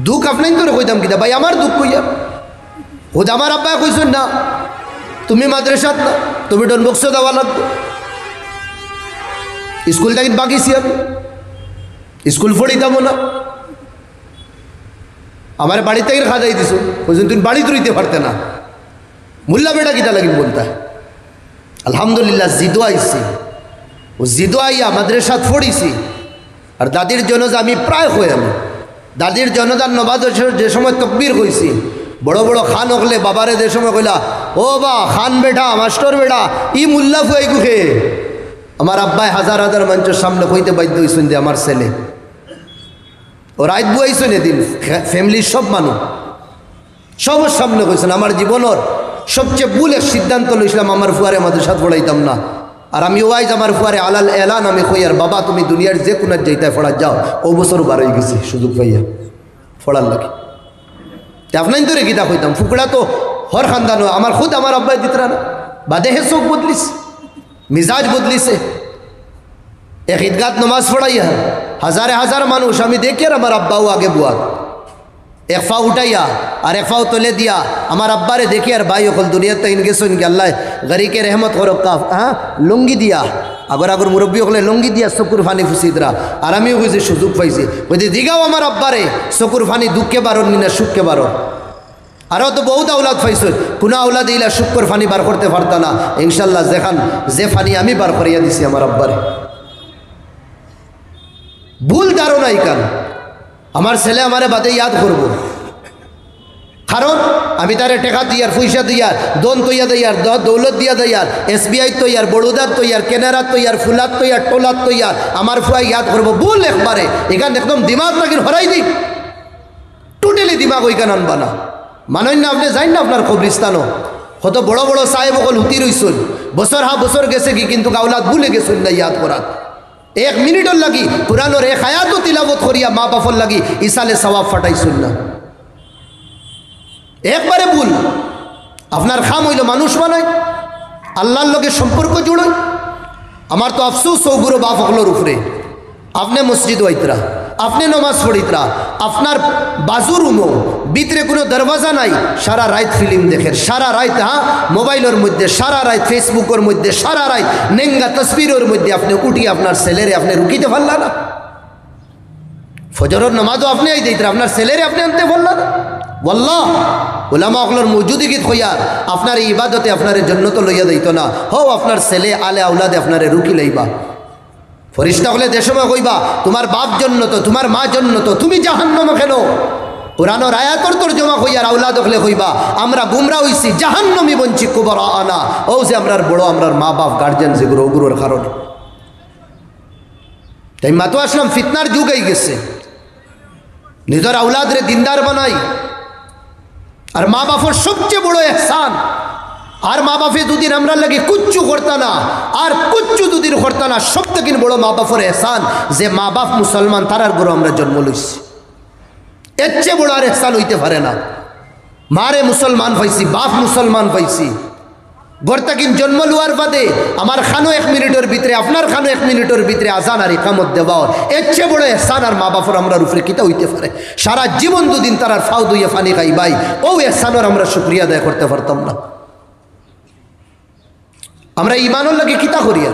দুঃখ আপনাই তোরে কইতাম কিনা ভাই আমার দুঃখ কইয়া হুদ আমার আব্বাই কইছেন না তুমি মাদ্রাসাত না তুমি ডনবক্স দেওয়া লাগবে স্কুল থেকে বাকিছি আমি স্কুল পড়িতাম না আমার বাড়ি থেকে খাদাই দিছো কইছেন তুমি বাড়ি তুইতে পারতে না মুল্লা বেটা কিতা লাগিন বলতা আলহামদুলিল্লাহ জিদো আইছি ও জিদো আইয়া মাদ্রাসাত পড়িছি আর দাদির জনজা আমি প্রায় হই আমি দাদির জনজার নবাজ যে সময় তকবীর হইছি বড় বড় খান হকলে বাবারে যে সময় কইলা ও বা খান বেটা মাস্টার বেটা ই মুল্লা ফুয়াই গুখে আমার আব্বাই হাজার হাজার মানুষের সামনে কইতে বাধ্য হইছেন যে আমার ছেলে ও রাত বুয়াইছেন এদিন ফ্যামিলির সব মানুষ সবার সামনে কইছেন আমার জীবনের সবচেয়ে ভুল এক সিদ্ধান্ত লইছিলাম আমার ফুয়ারে মাদ্রাসাত পড়াইতাম না আর আমি ওয়াইজ আমার ফুয়ারে আলাল এলান আমি কই আর বাবা তুমি দুনিয়ার যে কোনার যাইতে পড়া যাও ও বছর বার হয়ে গেছি সুযোগ পাইয়া পড়ার লাগে আপনাই তো রে গীতা কইতাম ফুকড়া তো হর খানদানো আমার খুদ আমার আব্বাই দিতরা না বাদেহে চোখ বদলিস মিজাজ বদলিছে এক ঈদগাত নমাজ পড়াইয়া হাজারে হাজার মানুষ আমি দেখি আর আমার আব্বাও আগে বুয়া এক ফা উঠাইয়া আর এক ফাও তোলে দিয়া আমার আব্বারে দেখি আর ভাই অকল দুনিয়াতে ইনকে শুনকে আল্লাহ গরিকে রহমত করো কাফ হ্যাঁ লুঙ্গি দিয়া আগর আগর মুরব্বী হলে লুঙ্গি দিয়া চকুর ফানি ফুসিদরা আর আমিও বুঝি সুযোগ পাইছি বুঝি দিগাও আমার আব্বারে চকুর ফানি দুঃখে বারণ নি না সুখকে বারণ আরও তো বহুত আওলাদ পাইছো কোনো আওলাদ ইলা সুখর ফানি বার করতে পারতা না ইনশাল্লাহ যেখান যে ফানি আমি বার করিয়া দিছি আমার আব্বারে ভুল ধারণা ইকান আমার ছেলে আমারে বাদে ইয়াদ করব কারণ আমি তারে টেকা দিয়ার পয়সা দিয়ার দন তৈয়া দিয়ার দৌলত দিয়া দিয়ার SBI তৈয়ার বড়োদার তৈয়ার কেনারার তৈয়ার ফুলার তৈয়ার টোলার তৈয়ার আমার ফুয়াই ইয়াদ করবো ভুল একবারে এখানে একদম দিমাগ নাকি হরাই দিই টোটালি দিমাগ ওইখান আনবা না মানেন না আপনি যাই না আপনার কবরিস্তানও কত বড় বড় সাহেব অকল হুতি রইছুন বছর হা বছর গেছে কি কিন্তু গাওলাত ভুলে গেছুন না ইয়াদ করাত এক মিনিটর লাগি পুরানোর এক হায়াতও তিলাবত করিয়া মা বাপর লাগি ইসালে সওয়াব ফাটাইছুন না একবারে ভুল আপনার খাম হইল মানুষ বানায় আল্লাহর লগে সম্পর্ক জুড়ে আমার তো আফসোস সৌগুরো বাপ হকলোর উপরে আপনি মসজিদ হইতরা আপনি নমাজ পড়িতরা আপনার বাজুর উমো ভিতরে কোনো দরওয়াজা নাই সারা রাত ফিল্ম দেখেন সারা রাত হ্যাঁ মোবাইলের মধ্যে সারা রাত ফেসবুকের মধ্যে সারা রাত নেঙ্গা তসবিরের মধ্যে আপনি উঠি আপনার ছেলেরে আপনি রুকিতে পারলা না ফজরের নামাজও আপনি আই দিতরা আপনার ছেলেরে আপনি আনতে পারলা না ওয়াল্লাহ উলামা হকলোর মৌজুদি গীত হইয়া আপনার এই ইবাদতে আপনার জন্নত লইয়া দিত না হো আপনার ছেলে আলে আউলাদে আপনারে রুকি লইবা ফরিস্তা হলে দেশমা কইবা তোমার বাপ জন্য তো তোমার মা জন্য তো তুমি জাহান্নামে কেন পুরানো রায়াতর তোর জমা হইয়ার আউলাদ হলে কইবা আমরা গুমরা হইছি জাহান্নামী বঞ্চি কুবরা আনা ও যে আমরার বড় আমরার মা বাপ গার্জেন যেগুলো ওগুলোর কারণে তাই মাতো আসলাম ফিতনার যুগ হয়ে গেছে নিজের আউলাদরে দিনদার বানাই আর মা বাপর সবচেয়ে বড় এহসান আর মা বাপে দুদিন আমরা লাগে কুচ্ছু করতা না আর কুচ্ছু দুদিন করতা না সব থেকে বড় মা বাপর এহসান যে মা বাপ মুসলমান তারার গরু আমরা জন্ম লইছি এর চেয়ে বড় আর এহসান হইতে পারে না মারে মুসলমান পাইছি বাপ মুসলমান পাইছি গর্তাকিন জন্ম লওয়ার বাদে আমার খানো 1 মিনিটের ভিতরে আপনার খানো 1 মিনিটের ভিতরে আজান আর ইকামত দেওয়া এর চেয়ে বড় এহসান আর মা বাপর আমরা উপরে কিতা হইতে পারে সারা জীবন দুদিন তারার ফাও দুইয়া ফানি খাই ভাই ও এহসানের আমরা শুকরিয়া আদায় করতে পারতাম না আমরা ইমানের লাগে কিতা করিয়া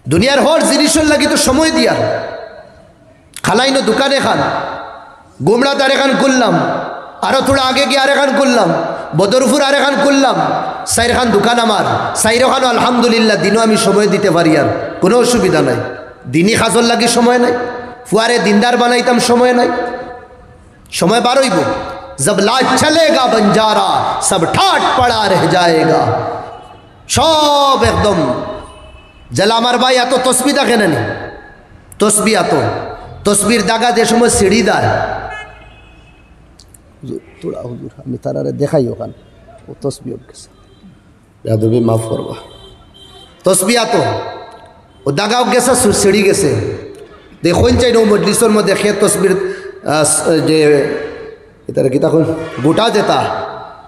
দুনিয়ার হর জিনিসের লাগে তো সময় দিয়া খালাই না দোকানে খান গোমড়াতে আর এখান করলাম আরো থোড়া আগে গিয়ে আর এখান করলাম বদরপুর আর এখান করলাম সাইর খান দোকান আমার সাইর খান আলহামদুলিল্লাহ দিনও আমি সময় দিতে পারি আর কোনো অসুবিধা নাই দিনই খাজর লাগে সময় নাই ফুয়ারে দিনদার বানাইতাম সময় নাই সময় বার হইব जब लाज चलेगा बंजारा सब ठाट पड़ा रह जाएगा सब एकदम जल আমার ভাই এত তসবি দেখে না নি তসবি এত তসবির দাগা যে সময় সিঁড়ি দেয় তোরা হুজুর আমি তারারে দেখাই ওখান ও তসবি গেছে যাদবে মাফ করবা তসবি এত ও দাগাও গেছে সিঁড়ি গেছে দেখুন চাই নো মজলিসের মধ্যে খে তসবির যে এটারে কি তখন গোটা যেতা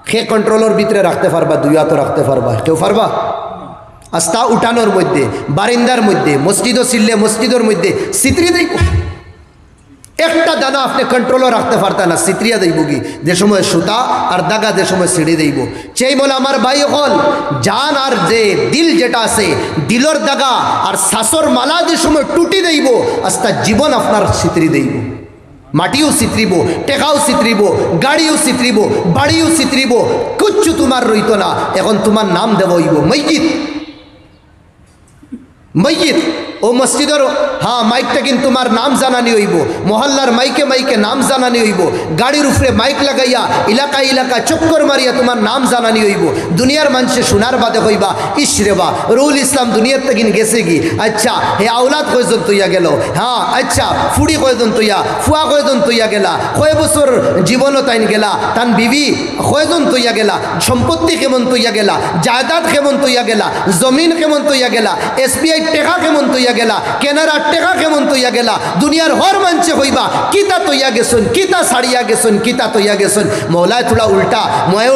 খে কন্ট্রোলের ভিতরে রাখতে পারবা দুই হাত রাখতে পারবা কেউ পারবা আস্তা উঠানোর মধ্যে বারিন্দার মধ্যে মসজিদও ছিললে মসজিদের মধ্যে সিতরি দেই একটা দানা আপনি কন্ট্রোলও রাখতে পারতেন না, সিত্রিয়া দেব কি যে সময় সুতা আর দাগা যে সময় ছিঁড়ে দেব। সেই বলে আমার ভাই হল জান আর যে দিল যেটা আছে, দিলর দাগা আর শাসর মালা যে সময় টুটি দেব, আস্তা জীবন আপনার সিত্রি দেব। মাটিও সিত্রিব, টেকাও সিত্রিব, গাড়িও সিত্রিব, বাড়িও সিত্রিব, কিচ্ছু তোমার রইত না। এখন তোমার নাম দেব হইব মসজিদ। মসজিদ ও মসজিদের হ্যাঁ মাইকটা কিন্তু তোমার নাম জানানি হইব, মহল্লার মাইকে মাইকে নাম জানানি হইব, গাড়ির উপরে মাইক লাগাইয়া এলাকা এলাকা চক্কর মারিয়া তোমার নাম জানানি হইব। দুনিয়ার মানুষে শোনার বাদে হইবা ইসরে বা রুল ইসলাম দুনিয়ার থেকে গেছে কি, আচ্ছা হে আওলাদ কয়জন তৈয়া গেল, হ্যাঁ আচ্ছা ফুড়ি কয়জন তৈয়া, ফুয়া কয়জন তৈয়া গেলা, কয় বছর জীবনও তাইন গেলা, তান বিবি কয়জন তৈয়া গেলা, সম্পত্তি কেমন তৈয়া গেলা, জায়দাদ কেমন তৈয়া গেলা, জমিন কেমন তৈয়া গেলা, SBI টেকা কেমন তৈয়া গেলা, কেনারার টেকা কেমন তৈয়া গেলা। দুনিয়ার হর মানছে হইবা কিতা তৈয়া গেছুন, কিতা ছাড়িয়া গেছুন, কিতা তৈয়া গেছুন। মৌলায় তোরা উল্টা,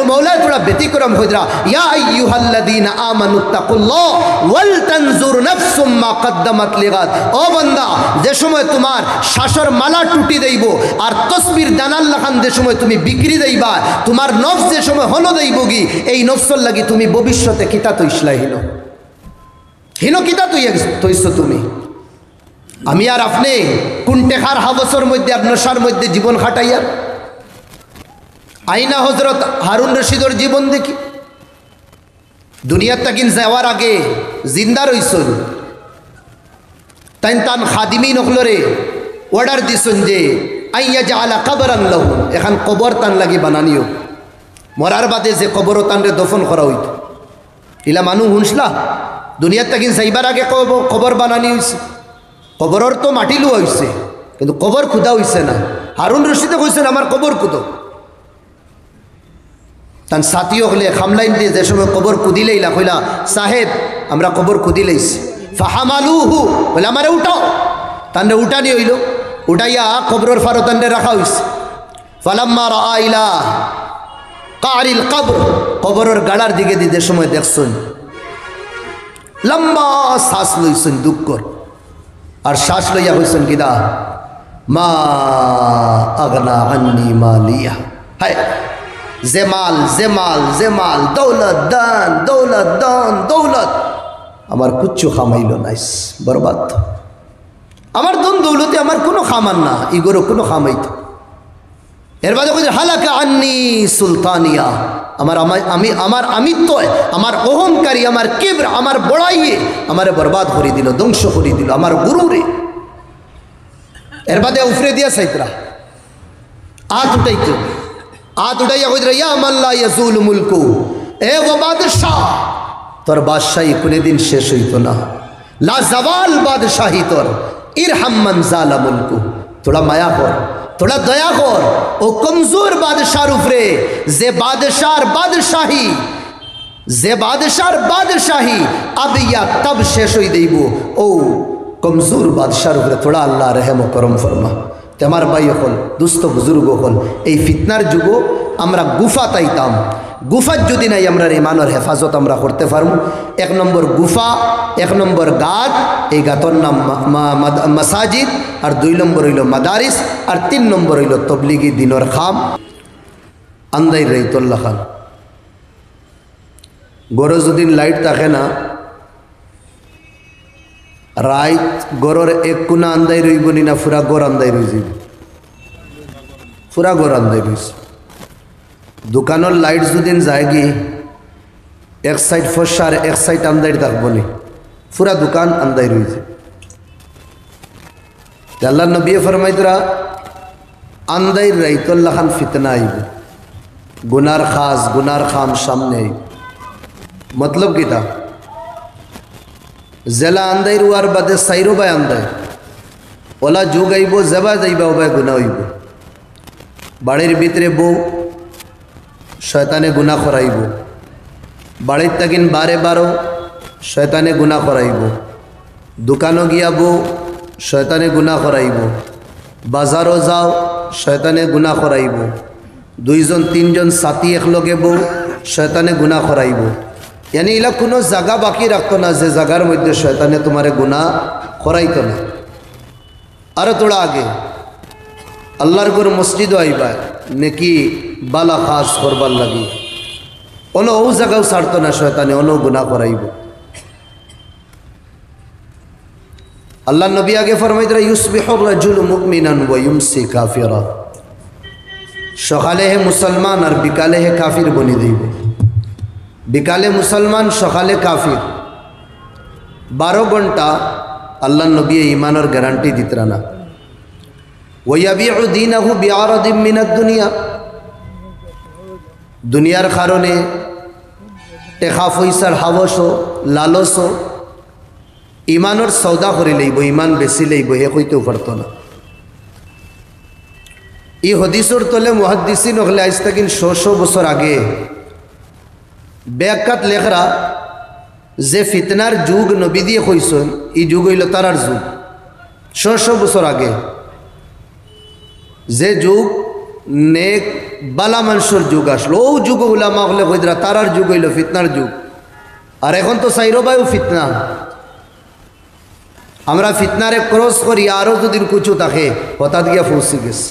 মৌলায় তোরা ব্যতিক্রম হইরা। ইয়া আইয়ুহাল্লাযীনা আমানুত্তাকুল্লাহ ওয়াল তানজুর নাফসুম মা কদ্দামাত লিগাদ। ও বান্দা, যে সময় তোমার শ্বাসের মালা টুটি দেইব আর তসবির দানাল লাখান যে সময় তুমি বিক্রি দেইবা, তোমার নফস যে সময় হলো দেইব কি, এই নফসর লাগি তুমি ভবিষ্যতে কিতা তৈসলাই হিনো হিনো কিতা তৈছ তুমি। আমি আর আপনি কোন টেকার হাবসর মধ্যে আর নশার মধ্যে জীবন খাটাইয়া। আইনা হজরত হারুন রশিদর জীবন দেখি, দুনিয়ার তাকিন যাওয়ার আগে জিন্দা রইছন, তাই তান খাদিমি নকলরে অর্ডার দিছন যে আইয়া জাআলা কবরান লাহু, এখন কবর তান লাগি বানানিও, মরার বাদে যে কবর তানরে দফন করা হইত। ইলা মানুষ হুঁসলা দুনিয়ার তাকিন যাইবার আগে কবর বানানি হয়েছে। কবরের তো মাটি লুয়া হয়েছে, কিন্তু কবর খুদা হয়েছে না। হারুন রশিদে কইছেন আমার কবর কুদো, তান সাথীও হলে খামলাইন দিয়ে যে সময় কবর কুদিলেইলা কইলা সাহেব আমরা কবর কুদিলেইছি। ফাহামালুহু বলে আমারে উঠাও, তানরে উঠানি হইল, উঠাইয়া কবরের ফারো তানরে রাখা হয়েছে। ফালাম্মা রাআ ইলা কারিল কবর, কবরের গাড়ার দিকে দিয়ে যে সময় দেখছেন লম্বা শ্বাস লইছেন দুঃখর, আর শ্বাস লইয়া হইছেন কিনা মা আগনা আন্নি মালিয়া। হায় যে মাল যে মাল যে মাল, দৌলত দান দৌলত দান দৌলত, আমার কুচ্ছু খামাইল নাইস, বরবাদ। আমার দন দৌলতে আমার কোনো খামান না, ইগোরও কোনো খামাইতো। এর বাদে কইছে হালাকা আন্নি সুলতানিয়া, আমার আমিত্ব, আমার অহংকারী, আমার কিবর, আমার বড়াইয়ে আমারে বরবাদ করে দিল, ধ্বংস করে দিল আমার গুরুরে। এর বাদে উফরে দিয়া সাইতরা আত উঠাইতো, আত উঠাইয়া কইরা ইয়া মাল্লা ইয়াজুল মুলকু, এ ও বাদশাহ তোর বাদশাহী কোনদিন শেষ হইতো না, লা জাওয়াল বাদশাহী তোর, ইরহাম মান জালা মুলকু, তোরা মায়া কর, তোরা দয়া কর ও কমজোর বাদশার উপরে, যে বাদশার বাদশাহী, যে বাদশার বাদশাহী আবিয়া তব শেষ হই দেব, ও কমজোর বাদশার উপরে তোরা আল্লাহ রহম করম ফরমা। তেমার ভাই হল দুস্থ বুজুর্গ হল, এই ফিতনার যুগ আমরা গুফা তাইতাম, গুফার যদি নাই আমরা ইমানের হেফাজত আমরা করতে পারব। এক নম্বর গুফা, এক নম্বর গাত, এই গাতর নাম মাসাজিদ, আর 2 নম্বর হইল মাদারিস, আর 3 নম্বর হইল তবলিগি দিনর খাম। আন্দাই রহিতুল্লাহ খান গরো যদিন লাইট থাকে না, রাইত গরর এক কোনা আন্দাই রইব নি না ফুরা গড় আন্দাই রই যাব, ফুরা গড় আন্দাই রইছে। দোকানের লাইট যদিন যায় গি এক সাইড ফসা আর এক সাইড আন্দাই থাকবো নি, পুরা দোকান আন্দাই রয়েছে। আল্লাহ নবী ফরমাইতরা আন্দাই রাইতুল্লাহ খান ফিতনা আইব, গুনার খাস গুনার খাম সামনে আইব। মতলব কিতা জেলা আন্দাই রুয়ার বাদে সাইরো বাই আন্দাই ওলা যুগ আইব, জবা যাইবা ওবাই গুণা হইব। বাড়ির ভিতরে বউ শয়তানে গুনাহ করাইব, বাড়ির তাকিন বারে বারো শয়তানে গুনাহ করাইব, দোকানও গিয়া বউ শয়তানে গুনাহ করাইব, বাজারও যাও শয়তানে গুনাহ করাইব, 2 জন 3 জন সাথী একলগে বউ শয়তানে গুনাহ করাইব। यानी इला কোনো জায়গা বাকি রাখতো না যে জায়গার মধ্যে শয়তানে তোমারে গুনাহ করাইতো না। আরো তোড়া আগে আল্লাহর ঘর মসজিদও আইবা নাকি বালা খাস করবার লাগি অন ও জায়গাও ছাড়তো না শয়তানে অন গুনাহ করাইব। আল্লাহ নবী আগে ফরমাইতরা ইউসবিহুর রাজুলু মুমিনান ওয়া ইউমসি কাফিরা, সকালে হে মুসলমান আর বিকালে হে কাফির বনি দিব। বিকালে মুসলমান সকালে কাফির, 12 ঘন্টা আল্লাহ নবী ইমানের গ্যারান্টি দিতরা না। ওয়াবিউ দীনাহু বিআরাদিম মিনাদ দুনিয়া, দুনিয়ার কারণে টেকা পয়সার হাবস লালস ইমানের সৌদা করে লইব, ইমান বেশি লইব, হে কইতেও পারত না। এই হদিসর তলে মুহাদ্দিসিন হলে আজ তাকিন 100 বছর আগে ব্যাখ্যাত লেখরা যে ফিতনার যুগ নবী দিয়ে কইছেন এই যুগ হইল তারার যুগ। 100 বছর আগে যে যুগ নেক বালা মানুষের যুগ আসলো, ও যুগ উলামা হলে কইদরা তারার যুগ হইল ফিতনার যুগ। আর এখন তো সাইরবায়ু ফিতনা, আমরা ফিতনারে ক্রস করি আরও যদি কুচু থাকে হঠাৎ গিয়া পৌঁছে গেছে।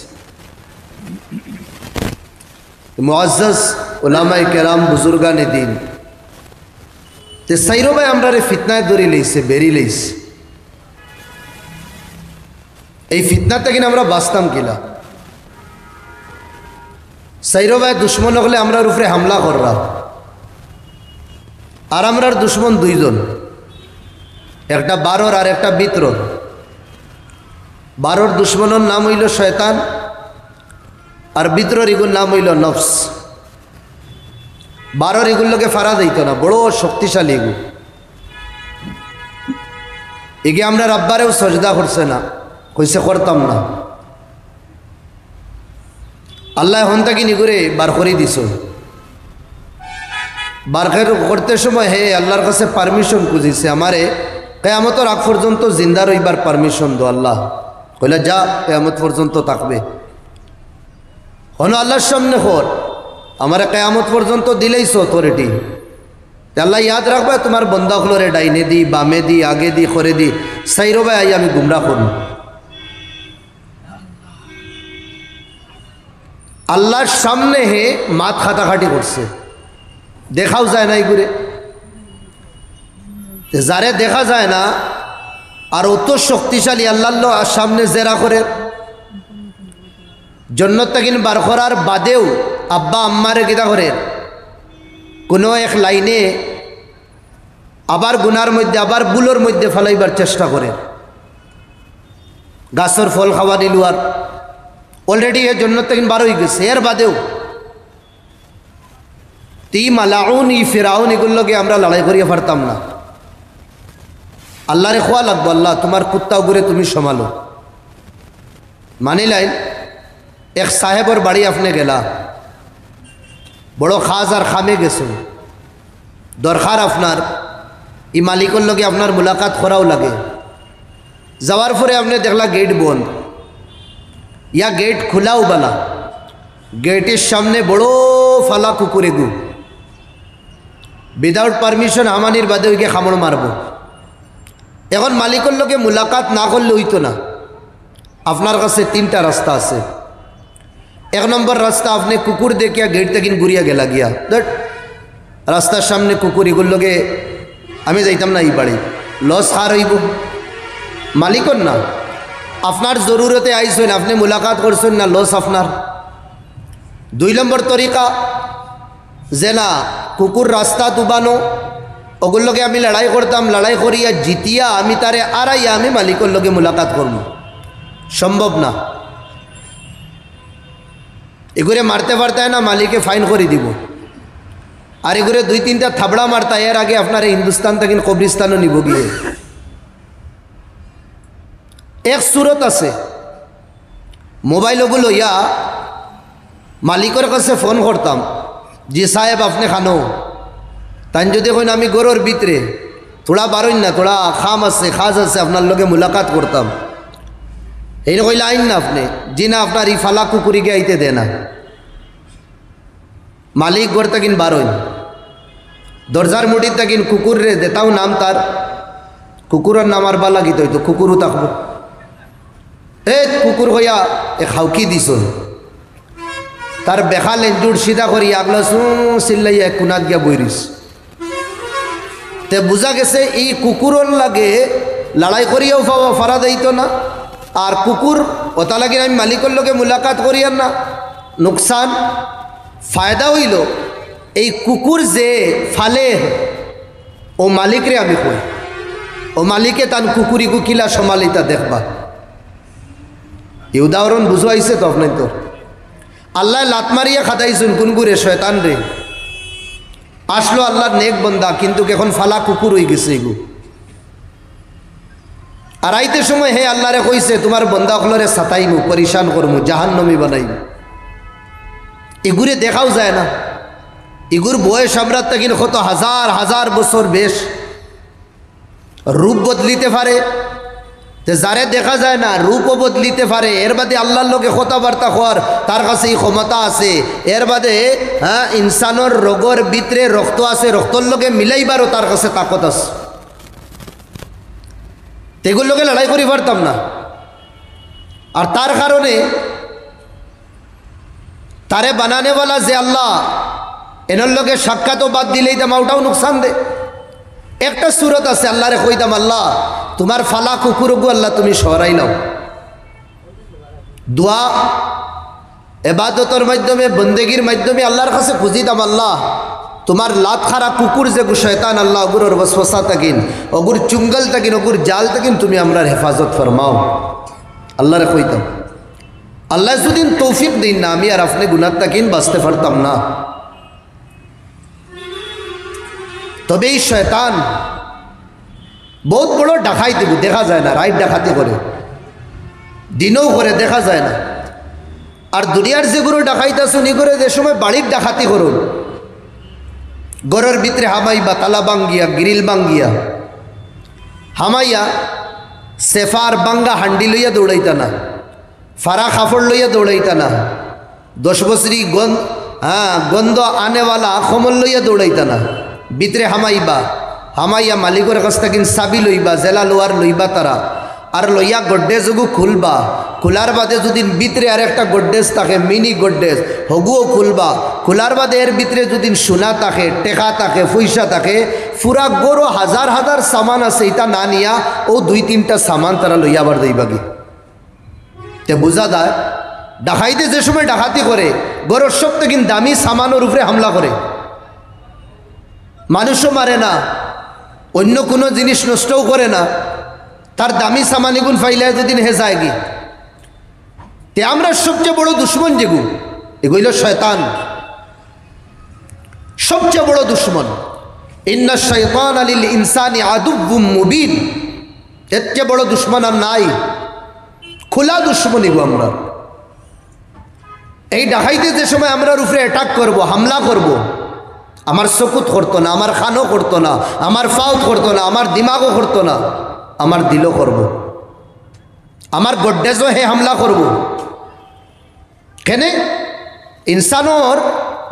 মুআজ্জাজ উলামায়ে কেরাম বুজুর্গানে দিন তে সাইরবাই আমরা রে ফিতনায় ধরে লইছে, বেরি লইছে। এই ফিতনা থেকে আমরা বাঁচতাম কিলা? সাইরবাই দুশ্মন হলে আমরার উপরে হামলা কররা, আর আমরার দুশ্মন 2 জন, একটা 12 আর একটা 12। 12 দুশ্মনের নাম হইল শয়তান আর 12 এগুলোর নাম হইল নফস। 12 এগুলোকে ফারা দিত না, বড় শক্তিশালী এগু। এগে আমরা রাব্বারেও সজদা করছে না, কইছে করতাম না। আল্লাহ হন তাকে নিগুরে বার করে দিছ। বার করতে সময় হে আল্লাহর কাছে পারমিশন খুঁজিছে, আমারে কিয়ামতের আগ পর্যন্ত জিন্দা রইবার পারমিশন দো আল্লাহ। কইলা যা, কিয়ামত পর্যন্ত থাকবে। হন আল্লাহর সামনে হর আমারে কিয়ামত পর্যন্ত দিলেইছ অথরিটি। আল্লাহ ইয়াদ রাখবে তোমার বন্দা হলরে ডাইনে দি বামে দি আগে দি করে দি সাইরবে আই আমি গুমরা করুন। আল্লাহর সামনে হে মাত খাটাখাটি করছে, দেখাও যায় না এগুলো। যারে দেখা যায় না আর অত শক্তিশালী আল্লাহর সামনে জেরা করে জন্নত তাকিন বার করার বাদেও আব্বা আম্মারে কিতা করে কোনো এক লাইনে আবার গুনার মধ্যে আবার বুলোর মধ্যে ফেলাইবার চেষ্টা করে। গাছের ফল খাওয়া দিল আর অলরেডি এর জন্নত তাকিন বার হয়ে গেছে, এর বাদেও তি মালাউন ই ফিরাউন এগুলোকে আমরা লড়াই করিয়ে পারতাম না। আল্লাহরে খোয়া লাগবো, আল্লাহ তোমার কুত্তা ঘুরে তুমি সমালো। মানিলাইন এক সাহেবর বাড়ি আপনি গেলা, বড় খাস আর খামে গেছো, দরকার আপনার ই মালিকর লগে আপনার মুলাকাত করাও লাগে। যাওয়ার পরে আপনি দেখলা গেট বন্ধ, ইয়া গেট খোলাও বালা, গেটের সামনে বড় ফালা কুকুরে গু, উইদাউট পারমিশন আমানির বাদে ওইকে খামড় মারব। এখন মালিকর লগে মুলাকাত না করলে হইতো না। আপনার কাছে 3টা রাস্তা আছে। 1 নম্বর রাস্তা, আপনি কুকুর দেখিয়া গেট থেকে ঘুরিয়া গেলা গিয়া দ্যাট রাস্তার সামনে কুকুর, এগুলোর লগে আমি যাইতাম না এই বাড়ি, লস হার হইব মালিকর না। আপনার জরুরতে আইসেন, আপনি মুলাকাত করছেন না, লস আপনার। 2 নম্বর তরিকা যে না কুকুর রাস্তা দুবানো, ওগুলোকে আমি লড়াই করতাম, লড়াই করিয়া জিতিয়া আমি তারে আড়াইয়া আমি মালিকর লগে মুলাকাত করব, সম্ভব না। এগুলো মারতে পারতে না, মালিকে ফাইন করে দিব। আর এগুলো 2-3টা থাবড়া মারতা, এর আগে আপনার হিন্দুস্তান থেকে কবরিস্তানও নিব গিয়ে। এক সুরত আছে, মোবাইল ওগুলো ইয়া মালিকের কাছে ফোন করতাম, জি সাহেব আপনি খানো, তাই যদি কইন আমি গরুর ভিতরে থোড়া বারইন না, থোড়া খাম আছে খাজ আছে, আপনার লগে মুলাকাত করতাম। এই কইলে আইন না আপনি, জি না আপনার ই ফালা কুকুরিকে আইতে দে না। মালিক ঘর তাকিন বারইন, দরজার মুড়ি তাকিন কুকুর রে দেতাও নাম তার, কুকুরের নাম আর বালা গীত হইতো, কুকুরও থাকবো। এ কুকুর হইয়া এ খাউকি দিছ তার বেখা লেঞ্জুর সিধা করি আগলা চিল্লাইয়া কুনাত গিয়া বইরিস তে বুঝা গেছে এই কুকুরের লাগে লড়াই করিয়াও ফারা দিত না আর কুকুর ওটা লাগে আমি মালিকের লগে মুলাকাত করিয়ার না নুকসান ফায়দা হইল এই কুকুর যে ফালে ও মালিকরে আমি কই ও মালিকে তান কুকুরি কুকিলা সমালিতা দেখবা এই উদাহরণ বুঝাইছে তো আপনার তো আল্লাহ লাত মারিয়া খাদাইছুন কুনকুরে শয়তান রে আসলো আল্লাহর নেক বন্দা কিন্তু এখন ফালা কুকুর হয়ে গেছে এগু আর আইতে সময় হে আল্লাহরে কইছে তোমার বন্দা হলরে সাতাইমু পরিশান করমু জাহান্নমী বানাইমু এগুরে দেখাও যায় না এগুর বয়স আমরা তখন কত হাজার হাজার বছর বেশ রূপ বদলিতে পারে যারে দেখা যায় না রূপও বদলিতে পারে এর বাদে আল্লাহর লোকে কথাবার্তা হওয়ার তার কাছে এই ক্ষমতা আছে এর বাদে হ্যাঁ ইনসানোর রোগর ভিতরে রক্ত আছে রক্তর লোকে মিলাইবারও তার কাছে তাকত আছে এগুলোর লোকে লড়াই করি পারতাম না আর তার কারণে তারে বানানেওয়ালা যে আল্লাহ এনার লোকে সাক্ষাৎও বাদ দিলেই তাম ওটাও নুকসান দে একটা সুরত আছে আল্লাহরে কইতাম আল্লাহ তোমার ফালা কুকুরগু আল্লাহ তুমি সরাই নাও দোয়া এবাদতের মাধ্যমে বন্দেগীর মাধ্যমে আল্লাহর কাছে খুঁজিতাম আল্লাহ তোমার লাত খারা কুকুর যে শয়তান আল্লাহ অগুর বসফসা তাকিন অগুর চুঙ্গল তাকিন অগুর জাল তাকিন তুমি আমরা হেফাজত ফরমাও আল্লাহরে কইতাম আল্লাহ যদিন তৌফিক দিন না আমি আর আপনি গুনাহ তাকিন বাঁচতে পারতাম না তবে এই শয়তান বহুত বড় ডাকাইতে দেখা যায় না রাইট ডাকাতি করে দিনও করে দেখা যায় না আর দুনিয়ার যেগুলো ডাকাইতা শুনি করে যে সময় বাড়ির ডাকাতি করুন গরের ভিতরে হামাইবা তালা বাঙ্গিয়া গ্রিল বাঙ্গিয়া হামাইয়া সেফার বাঙ্গা হান্ডি লইয়া দৌড়াইতা না ফারা কাপড় লইয়া দৌড়াইতা না 10 বছরি গন্ধ আনেওয়ালা খমল লইয়া দৌড়াইতা না ভিতরে হামাইবা হামাইয়া মালিকের কাছ থেকে চাবি লইবা জেলা লোয়ার লইবা তারা আর লইয়া গড্ডেজগু খুলবা খোলার বাদে যদি ভিতরে আর একটা গড্ডেজ থাকে মিনি গড্ডেজ হগুও খুলবা খোলার বাদে এর ভিতরে যদি সোনা থাকে টেকা থাকে পয়সা থাকে পুরা গরো হাজার হাজার সামান আছে এটা না নিয়া ও 2-3টা সামান তারা লইয়া আবার দইবাগি তে বোঝা যায় ডাকাইতে যে সময় ডাকাতি করে গরোর সব থেকে দামি সামানের উপরে হামলা করে মানুষও মারে না অন্য কোনো জিনিস নষ্টও করে না তার দামি সামান এগুন ফাইলে যেদিন হে যায়গি তে আমরা সবচেয়ে বড় দুশ্মন যেগু এগুলো শয়তান সবচেয়ে বড় দুশ্মন ইন্না শাইতান লিল ইনসানি আদুউম মুবিন এর চেয়ে বড় দুশ্মন আর নাই খোলা দুশ্মন এগু আমরা এই ডাকাইতে যে সময় আমরা উপরে অ্যাটাক করব হামলা করব আমার চকুত করতো না আমার খানও করতো না আমার ফাউত করতো না আমার দিমাগও করতো না আমার দিলও করব আমার গড্ডেজও হে হামলা করব কেনে ইনসানোর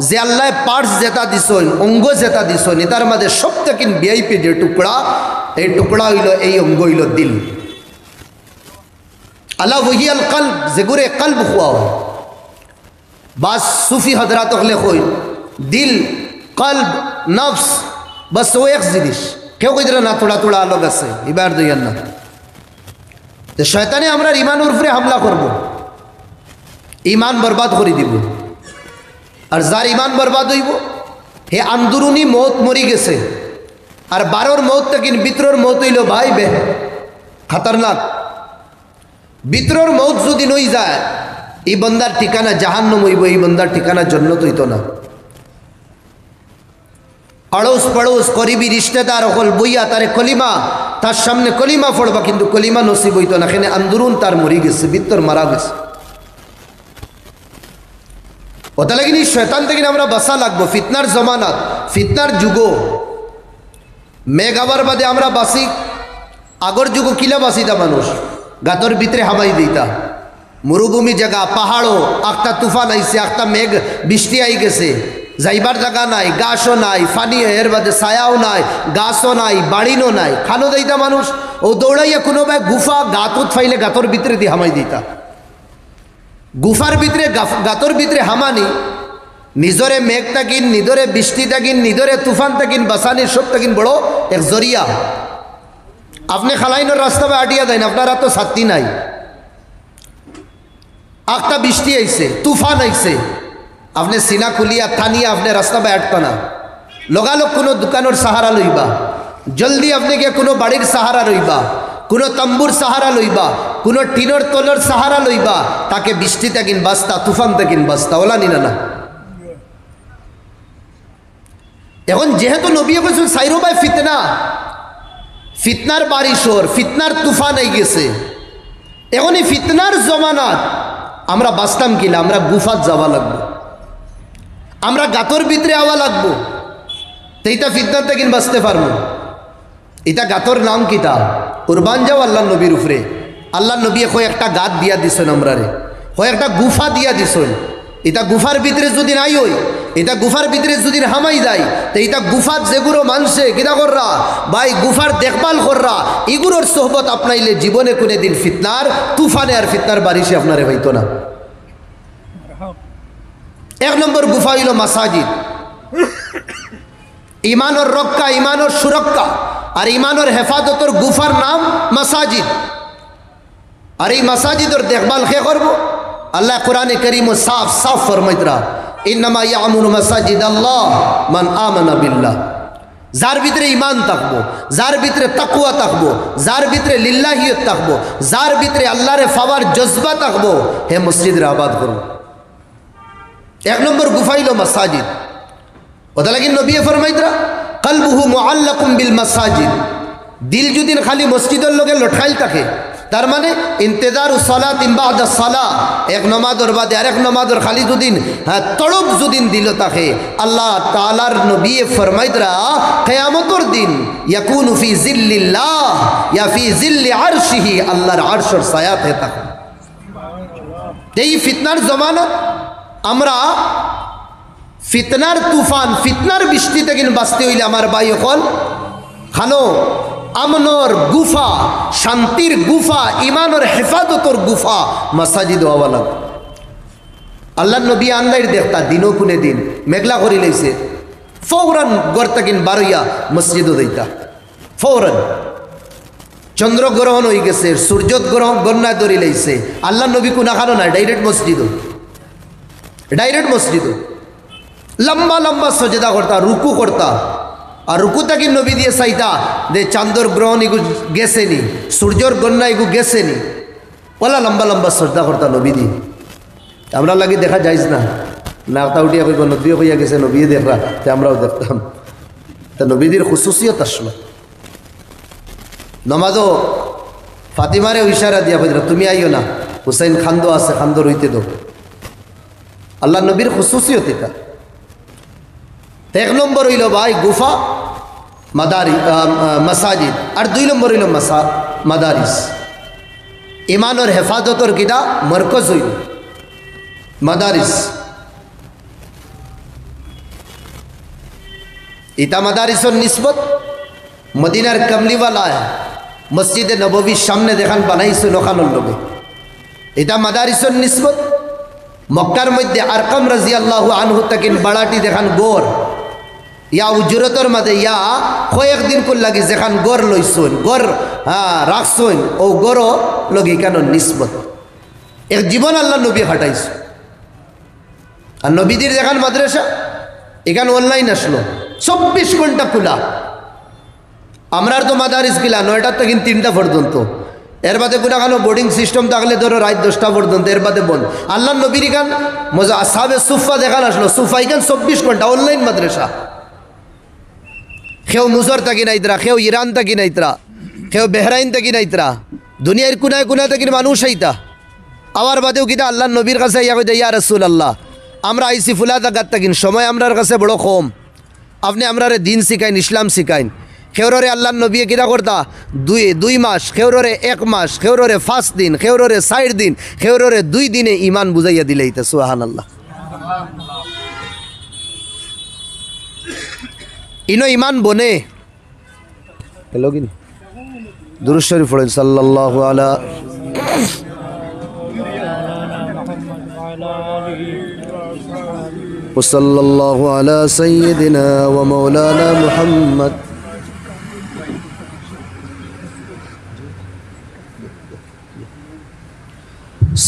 যে আল্লাহ পার্টস যেটা দিছেন অঙ্গ যেটা দিছেন এটার মাঝে সব থেকে ভিআইপি যে টুকরা এই টুকরা হইল এই অঙ্গ হইল দিল আল্লাহ ওহিয়াল কলব যেগুরে কলব খুয়া হয় বাস সুফি হজরাত হলে কই দিল কলব নফস বাস ও এক জিনিস কেউ কইতে না থোড়া থোড়া আলোক আছে এবার দইয়ার না তো শয়তানে আমরা ইমানের উপরে হামলা করব ইমান বরবাদ করে দিব আর যার ইমান বরবাদ হইব হে আন্দুরুনি মৌত মরি গেছে আর 12 মৌত থেকে ভিতরের মৌত হইল ভাই বে খতরনাক ভিতরের মৌত যদি নই যায় এই বন্দার ঠিকানা জাহান্নাম হইব এই বন্দার ঠিকানা জান্নাত হইতো না আড়োস পড়োস করিবি রিশতেদার হল বইয়া তারে কলিমা তার সামনে কলিমা পড়বা কিন্তু কলিমা নসিব হইতো না এখানে আন্দুরুন তার মরি গেছে ভিতর মারা গেছে ওটা লাগিনি শয়তান থেকে আমরা বাঁচা লাগবো ফিতনার জমানাত ফিতনার যুগ মেঘ আবার বাদে আমরা বাঁচি আগর যুগ কিলা বাঁচিতা মানুষ গাতর ভিতরে হামাই দিতা মরুভূমি জায়গা পাহাড়ও একটা তুফান আইছে একটা মেঘ বৃষ্টি আই গেছে যাইবার জায়গা নাই, গাছও নাই, ফানি এর বাদে ছায়াও নাই, গাছও নাই, বাড়িনও নাই, খানো দিতা মানুষ ও দৌড়াইয়া কোনো ভাই গুফা গাতত ফাইলে গাতর ভিতরে দিয়ে হামাই দিতা। গুফার ভিতরে গাতর ভিতরে হামানি নিজরে মেঘ তাকিন, নিজরে বৃষ্টি তাকিন, নিজরে তুফান তাকিন, বাসানির সব তাকিন বড় এক জরিয়া। আপনি খালাইনোর রাস্তা বা আটিয়া দেন, আপনারা তো ছাত্রী নাই, একটা বৃষ্টি আইছে, তুফান আইছে, আপনি সিনা খুলিয়া থানিয়া আপনি রাস্তা বা আটকা না, লগালগ কোনো দোকানের সাহারা লইবা, জলদি আপনি গিয়ে কোনো বাড়ির সাহারা লইবা, কোনো তম্বুর সাহারা লইবা, কোনো টিনের তলের সাহারা লইবা, তাকে বৃষ্টি তাকিন বাস্তা, তুফান তাকিন বাস্তা, ওলা নিনা না। এখন যেহেতু নবী বলছেন সাইরো ভাই ফিতনা, ফিতনার বারিশর, ফিতনার তুফান এই গেছে, এখন এই ফিতনার জমানাত আমরা বাঁচতাম কিনা? আমরা গুফাত যাওয়া লাগবো, আমরা গাতর ভিতরে আওয়া লাগবো, তো এইটা ফিতনার থেকে বাঁচতে পারবো। এটা গাতর নাম কিতা? কুরবান যাও আল্লাহ নবীর উপরে। আল্লাহ নবী একটা গাত দিয়া দিছেন, আমরা রে একটা গুফা দিয়া দিছেন। এটা গুফার ভিতরে যদি নাই হই, এটা গুফার ভিতরে যদি হামাই যায়, তো এটা গুফার যেগুলো মানছে কিনা কররা ভাই, গুফার দেখভাল কররা, এগুলোর সোহবত আপনাইলে জীবনে কোনে দিন ফিতনার তুফানে আর ফিতনার বারিশে আপনারে হইতো না। এক নম্বর গুফা হইল মাসাজিদ। ইমানের রক্ষা, ইমানের সুরক্ষা আর ইমানের হেফাজতর গুফার নাম মাসাজিদ। আর এই মাসাজিদের দেখভাল কে করবো? আল্লাহ কোরআনে কারীম সাফ সাফ ফরমাইতরা, ইন্নামা ইয়ামুরু মাসাজিদ আল্লাহ মান আমানা বিল্লাহ। যার ভিতরে ইমান থাকবো, যার ভিতরে তাকওয়া থাকবো, যার ভিতরে লিল্লাহিয়ত থাকবো, যার ভিতরে আল্লাহরে পাওয়ার জজবা থাকবো, হে মসজিদের আবাদ করবো। এক নম্বর গুফা হইল মাসাজিদ। ওটা লাগি নবী ফরমাইতরা কলবুহু মুআল্লাকুম বিল মাসাজিদ। দিল যদি খালি মসজিদের লগে লটকাইল থাকে, তার মানে ইন্তেজারু সালাতিন বাদা সালাহ, এক নামাজের বাদে আরেক নামাজের খালি যদিন তড়প যদিন দিল থাকে, আল্লাহ তাআলার নবী ফরমাইতরা কিয়ামতের দিন ইয়াকুনু ফি জিল্লিল্লাহ ইয়া ফি জিল্লি আরশিহি, আল্লাহর আরশের ছায়াতে থাকে। এই ফিতনার জমানা আমরা ফিতনার তুফান, ফিতনার বৃষ্টি থেকে বাঁচতে হইলে আমার ভাই হল খানো আমনর গুফা, শান্তির গুফা, ইমানের হেফাজতর গুফা মাসাজিদ হওয়া লাগবে। আল্লাহ নবী আন্দাইর দেখতা দিনও কোনে দিন মেঘলা করি লাইছে, ফৌরান গর্তাকিন বারইয়া মসজিদও দিতা, ফৌরান চন্দ্রগ্রহণ হয়ে গেছে, সূর্যোগ্রহণ গণনায় ধরি লাইছে, আল্লাহ নবী কোনা খানো না, ডাইরেক্ট মসজিদও, ডাইরেক্ট মসজিদও লম্বা লম্বা সজদা করতা, রুকু করতা। আর রুকু তাকে নবী দিয়ে চাইতা যে চান্দর গ্রহণ এগু গেছেনি, সূর্যর গণনা এগু গেছেনি, ওলা লম্বা লম্বা সজদা করতা নবী দিয়ে। আমরা লাগি দেখা যাইস না, নাকতা উঠিয়া কইব নবী হইয়া গেছে, নবী দেখরা, তে আমরাও দেখতাম। তা নবীদের খুসুসিয়ত আসলো। নমাজও ফাতিমারে ইশারা দিয়া কইরা তুমি আইও না, হুসাইন খান্দো আছে, খান্দো রইতে দো। আল্লাহ নবীর খুসুসিয়ত এটা। এক নম্বর হইল ভাই গুফা মাদারি মাসাজিদ, আর দুই নম্বর হইল মাদারিস। ইমানের হেফাজতর কিনা মরকজ হইল মাদারিস। ইতা মাদারিসর নিসবত মদিনার কমলিওয়ালায় মসজিদে নববীর সামনে দেখান বানাইছে নখানোর লোকে। এটা মাদারিসর নিসবত মক্কার মধ্যে আরকাম রাদিয়াল্লাহু আনহু তাকিন বাড়াটি দেখান গোর ইয়া উজরতর মাঝে ইয়া কয়েকদিন কোন লাগি যেখান গড় লইছন, গড় রাখছন, ও গড় লগি কেন নিসবত এক জীবন আল্লাহ নবী হাঁটাইছ। আর নবীদের যেখান মাদ্রাসা, এখানে অনলাইন আসলো 24 ঘন্টা খোলা। আমরার তো মাদারিস গিলা 9টা থেকে 3টা পর্যন্ত, এর বাদে কোনাখানো বোর্ডিং সিস্টেম থাকলে ধরো রাত 10টা পর্যন্ত, এর বাদে বন্ধ। আল্লাহ নবীর এখান মজা আসহাবে সুফা দেখান আসলো, সুফা এখান 24 ঘন্টা অনলাইন মাদ্রাসা। কেউ মুসর থাকি নাইতরা, কেউ ইরান থাকি নাইতরা, কেউ বেহরাইন থাকি নাইতরা, দুনিয়ার কোনায় কোনায় থাকি মানুষ আইতা। আবার বাদেও কিনা আল্লাহ নবীর কাছে ইয়া কইতা ইয়া রাসূলুল্লাহ আমরা আইসি ফুলা জায়গাত থাকিন, সময় আমরার কাছে বড় কম, আপনি আমরারে দিন শিখাইন, ইসলাম শিখাইন। খেউরে আল্লাহ নবী কিনা করতা 2 মাস, খেউরে 1 মাস, খেউরে 5 দিন, খেউরে 4 দিন, খেউরে 2 দিনে ইমান বুঝাইয়া দিলেইতা। সুবহানাল্লাহ। ইনো ইমান বনে হ্যালো কি দুরূদ শরীফ পড়েন সাল্লাল্লাহু আলা وصلى الله على سيدنا ومولانا محمد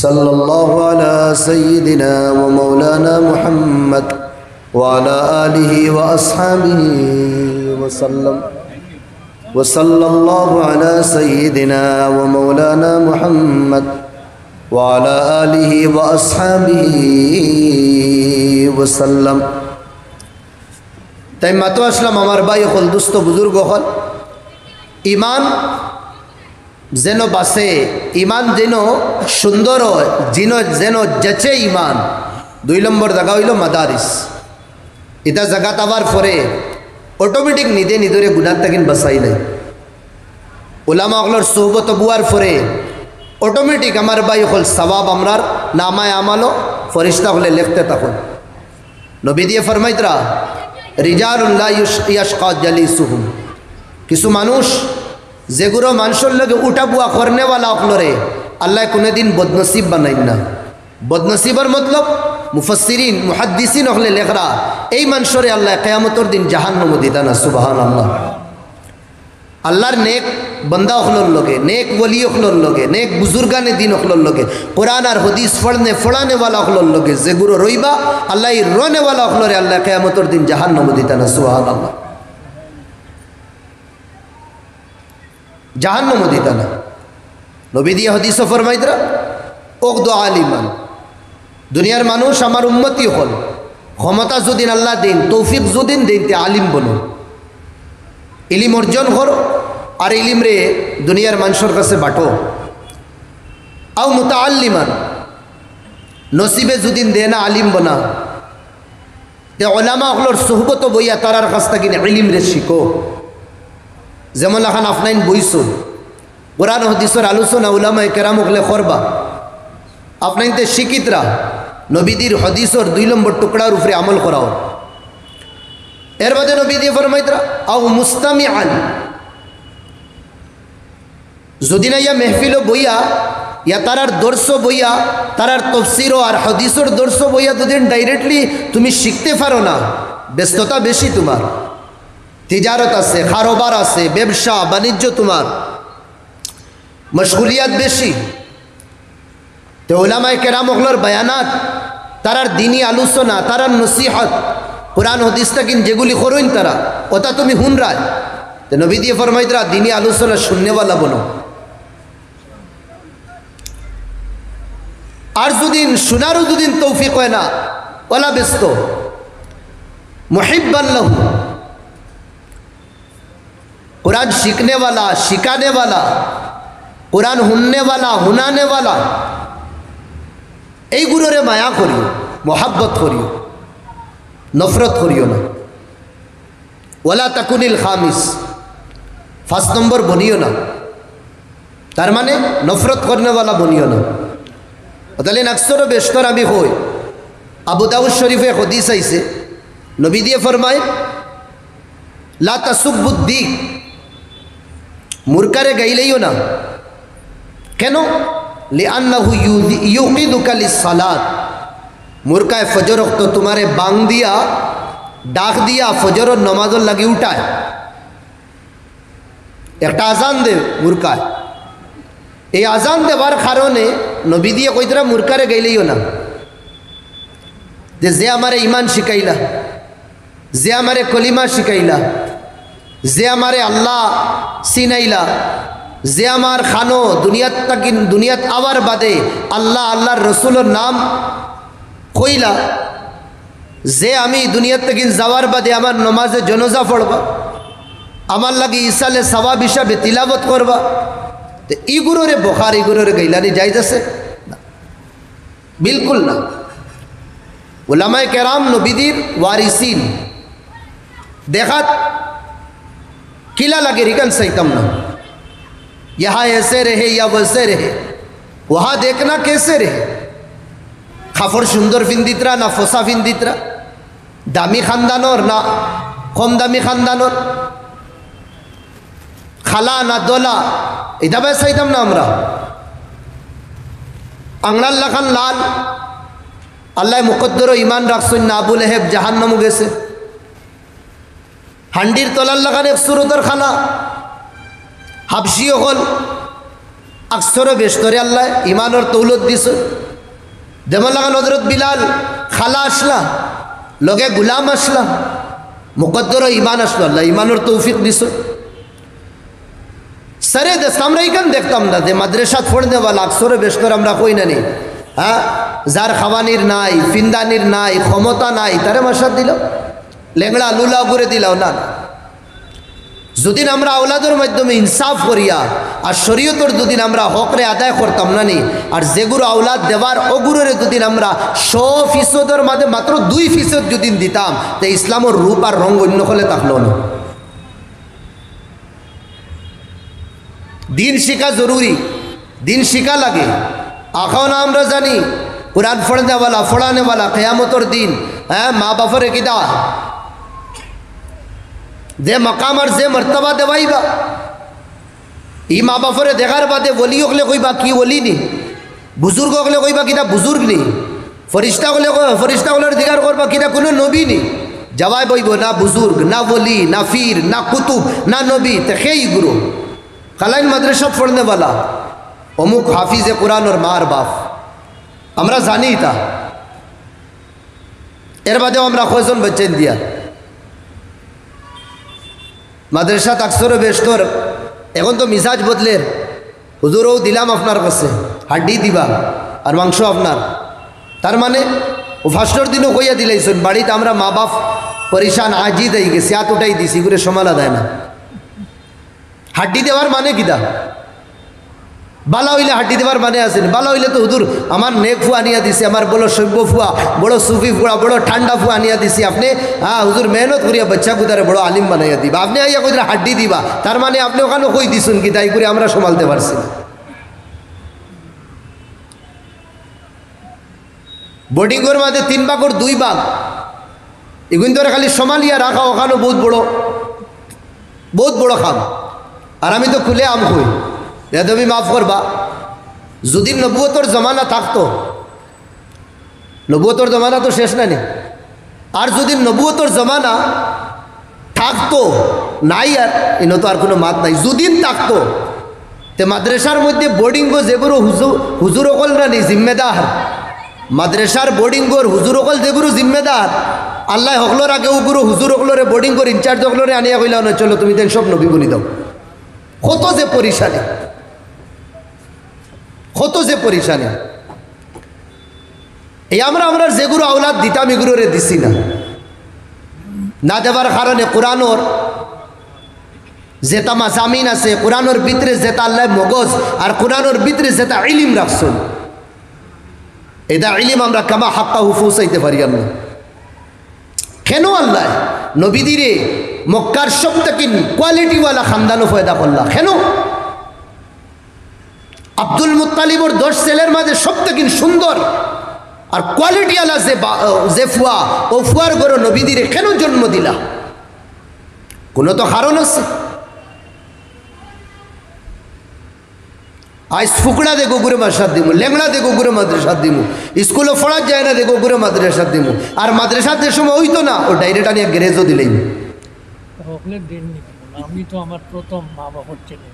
صلى الله على سيدنا ومولانا محمد وعلى آله وأصحابه وسلم وصلى الله على سيدنا ومولانا محمد وعلى آله وأصحابه وسلم তাই মাতো আসলাম আমার ভাই হল দুস্থ বুজুর্গ হল ইমান যেন বাসে ইমান যেন সুন্দর হয় যেন জেচে ইমান 2 নম্বর জায়গা হইল মাদারিস এটা জায়গা আবার পরে অটোমেটিক নিজে নিজরে গুনাহ থেকে বাঁচাই নাই উলামা হলর সোহবত বুয়ার পরে অটোমেটিক আমার ভাই হল সওয়াব আমরার নামায় আমালো ফেরেশতা হলে লিখতে থাকুন নবী দিয়ে ফরমাইতরা রিজালুন লা ইয়াশকা জালিসুহুম কিছু মানুষ যেগুলো মানুষের লগে উঠা বুয়া করনেওয়ালা হলরে আল্লাহ কোনোদিন বদনসিব বানাইন না বদনসিবর মতলব মুফাসসিরিন মুহাদ্দিসিন হলে লেখরা এই মানুষরে আল্লাহ কিয়ামতের দিন জাহান্নাম দিতা না সুবহানাল্লাহ আল্লাহর নেক বন্দা হলর লগে নেক ওলি হলর লগে নেক বুজুর্গানে দিন হলর লগে কোরআন আর হাদিস পড়ানে ওয়ালা হলর লগে যেগুলো রইবা আল্লাহ রনে ওয়ালা হলরে আল্লাহ কিয়ামতের দিন জাহান্নাম দিতা না সুবহানাল্লাহ জাহান্নাম দিতা না নবী দিয়ে হাদিস ফরমাইতরা ওকদ আলিমান দুনিয়ার মানুষ আমার উম্মতি হল ক্ষমতা যদিন আল্লাহ দিন তৌফিক যদিন দিন তে আলিম বনো ইলিম অর্জন করো আর ইলিম রে দুনিয়ার মানুষের কাছে বাটো আও মুতাআল্লিমান নসিবে যদিন দে না আলিম বনা তে উলামা হলর সোহবত বইয়া তারার কাছ থেকে ইলিম রে শিখো যেমন এখন আপনাইন বইছো কোরআন হাদিসের আলোচনা উলামায়ে কেরাম হলে করবা আপনাইনতে শিক্ষিতরা নবীদের হাদিসের 2 নম্বর টুকরার উপরে আমল করাও এর মধ্যে নবী দিয়ে ফরমাইতরা আও মুস্তামিআন যদি না ইয়া মেহফিল বইয়া ইয়া তারার দর্শ বইয়া তারার তাফসীর আর হাদিসের দর্শ বইয়া যদি ডাইরেক্টলি তুমি শিখতে পারো না ব্যস্ততা বেশি তোমার তিজারত আছে কারোবার আছে ব্যবসা বাণিজ্য তোমার মশগুলিয়াত বেশি তো উলামায়ে কেরাম হলর বায়ানাত তারার দিনী আলোচনা তারার নসিহত কোরআন হাদিস তাকিন যেগুলি করইন তারা ওটা তুমি হুনরায় তো নবী দিয়ে ফরমাইতরা দিনী আলোচনা শুননেওয়ালা বনো আর যদিন শোনারও যদিন তৌফিক হয় না ওলা ব্যস্ত মুহিব্বান লাহু कुरान सीखने वाला सिखाने वाला कुरान हुनने वाला हुनाने वाला এই গুণরে মায়া করিও মোহাব্বত করিও নফরত করিও না ওয়ালা তাকুনিল খামিস 5 নম্বর বনিও না তার মানে নফরত করনে वाला বনিও না তাহলে আকসর বেশতর আমি হই আবু দাউদ শরীফে হাদিস আইছে নবী দিয়ে ফরমায় লা তাসুবুদ্দিক মুরকারে গাইলেইও না কেন লিআন্নাহু ইউকিদুকা লিসসালাত মুরকায় ফজর ওয়াক্ত তোমারে বাং দিয়া ডাক দিয়া ফজরের নামাজের লাগি উঠায় একটা আজান দে মুরকায় এই আজান দেবার কারণে নবী দিয়ে কইতরা মুরকারে গাইলেইও না যে আমারে ঈমান শিখাইলা যে আমারে কলিমা শিখাইলা যে আমারে আল্লাহ সিনাইলা যে আমার খানো দুনিয়াত আবার বাদে আল্লাহ আল্লাহর রসুলের নাম কইলা যে আমি দুনিয়াত থেকে যাওয়ার বাদে আমার নমাজে জনাজা পড়বা আমার লাগি ইসালে সওয়াব হিসাবে তিলাবত করবা তো ইগুলোরে বোখার ইগুলোরে গাইলানি জায়েজ আছে না বিলকুল না উলামায়ে কেরাম নবীদের ওয়ারিসিন देखात किला लगे रिकन सहीतम ना यहाँ ऐसे रहे या वैसे रहे वहाँ देखना कैसे रहे खाफर सुंदर फिंदित्रा ना फोसा फिंदित्रा दामी खानदान और ना কম দামি খানদানোর খালা না দোলা এটা বেশ চাইতাম না আমরা। আংড়াল লাখান লাল আল্লাহ মুকদ্দর ইমান রাখছেন না, আবু লেহেব জাহান্নামু গেছে। হান্ডির তলার লাগান এক সুরতর খালা হাবসি হল আকসর বেস্তরে আল্লাহ ইমানর তৌলত দিছে। যেমন লাগান হজরত বিলাল খালা আসলা লগে গুলাম আসলা, মুকদ্দর ইমান আসলো, আল্লাহ ইমানর তৌফিক দিছে। সারে দেশ আমরা এখান দেখতাম না যে মাদ্রাসাত পড়নে वाला আকসরে বেস্তর আমরা কই না নি, হ্যাঁ যার খাওয়ানির নাই ফিন্দানির নাই ক্ষমতা নাই তারে মাসাদ দিল, লেংড়া লুলা করে দিলাও না। যদি আমরা আওলাদের মাধ্যমে ইনসাফ করিয়া আর শরীয়তর যদি আমরা হকরে আদায় করতাম না নি, আর যেগুলো আওলাদ দেওয়ার অগুরের যদি আমরা 100% মাঝে মাত্র 2% যদি দিতাম, তো ইসলামের রূপ আর রঙ অন্য হলে থাকলো না। দিন শিখা জরুরি, দিন শিখা লাগে। এখন আমরা জানি কোরআন পড়নেওয়ালা পড়ানেওয়ালা কেয়ামতর দিন, হ্যাঁ মা বাপরে কিদা যে মকাম আর যে মর্তবা দেওয়াইবা, ই মা বাপরে দেখার বাদে বলি হকলে কইবা কি বলি নি, বুজুর্গ হকলে কইবা কিনা বুজুর্গ নি, ফরিস্তা হলের দিগার করবা কিনা কোনো নবী নি। জবাই বইব না বুজুর্গ না বলি না ফির না কুতুব না নবী, তো সেই গুরু কালাইন মাদ্রাসা পড়নেওয়ালা অমুক হাফিজে কোরআন ওর মার বাপ, আমরা জানি তা। এর বাদেও আমরা কয়জন বেচেন দিয়া মাদ্রাসা আকসরে বেস্তর। এখন তো মিজাজ বদলের, হুজুরও দিলাম আপনার কাছে হাড্ডি দিবা আর মাংস আপনার, তার মানে ও ফার্স্টর দিনও কইয়া দিলাইছেন বাড়িতে আমরা মা বাপ পরিশান আজি দেই গেছি, হাত উঠাই দিছি করে সমালা দেয় না। হাড্ডি দেওয়ার মানে কিটা? বালা হইলে হাড্ডি দেওয়ার মানে আসেন, বালা হইলে তো হুজুর আমার নেক ফুয়া আনিয়া দিছি, আমার বড় সভ্য ফুয়া, বড় সুফি ফুয়া, বড় ঠান্ডা ফুয়া আনিয়া দিছি, আপনি হ্যাঁ হুজুর মেহনত করিয়া বাচ্চা কুদারে বড় আলিম বানাইয়া দিবা, আপনি আইয়া কই হাড্ডি দিবা, তার মানে আপনি ওখানে কই দিছুন কি তাই করে আমরা সমালতে পারছি না। বোর্ডিংয়ের মাঝে 3 ভাগ ওর 2 ভাগ, এগুন ধরে খালি সমালিয়া রাখা, ওখানে বহুত বড় খাম। আর আমি তো খুলে আম কই, তুমি মাফ করবা, যদি নবুয়তর জমানা থাকতো, নবুয়তর জমানা তো শেষ না নি, আর যদি নবুয়তর জমানা থাকতো নাই, আর এনে তো আর কোনো মাত নাই, যদি থাকতো তে মাদ্রাসার মধ্যে বোর্ডিংগো যেগুলো হুজুর অকল না নি জিম্মেদার, মাদ্রাসার বোর্ডিংগোর হুজুর অকল যেগুলো জিম্মেদার, আল্লাহ হকলোর আগে ওগুলো হুজুর অকলরে বোর্ডিংগোর ইনচার্জ অকলরে আনিয়া কইলা না চলো তুমি দেন সব নবী বনি দাও। কত যে পরিশানি, কত যে পরিশানি। এই আমরা যেগুলো আওলাদ দিতাম এগুলোরে দিছি না, না দেবার কারণে কোরআনর যেটা মাজামিন আছে, কোরআনর ভিতরে যেটা আল্লাহ মগজ আর কোরআনর ভিতরে যেটা ইলিম রাখছেন, এটা ইলিম আমরা কামা হাক্কা হুফুসাইতে পারি না। কেন আল্লাহ নবীদিরে মক্কার সব থেকে কোয়ালিটিওয়ালা খানদানও ফয়দা করলা? কেন আব্দুল মুত্তালিবর 10 ছেলের মাঝে সব থেকে সুন্দর আর কোয়ালিটিওয়ালা যে ফুয়া, ও ফুয়ার গরো নবীদিরে কেন জন্ম দিলা? কোনো তো কারণ আছে। আজ ফুকড়া দে গোগুরে মাদ্রাসা দিমু, লেংড়া দে গোগুরে মাদ্রাসা দিমু, স্কুলে পড়া যায় না দে গোগুরে মাদ্রাসা দিমু, আর মাদ্রাসাতে সময় হইতো না ও ডাইরেক্ট আনিয়া গ্যারেজও দিলেই। আমি তো আমার প্রথম মা বাবার ছেলে।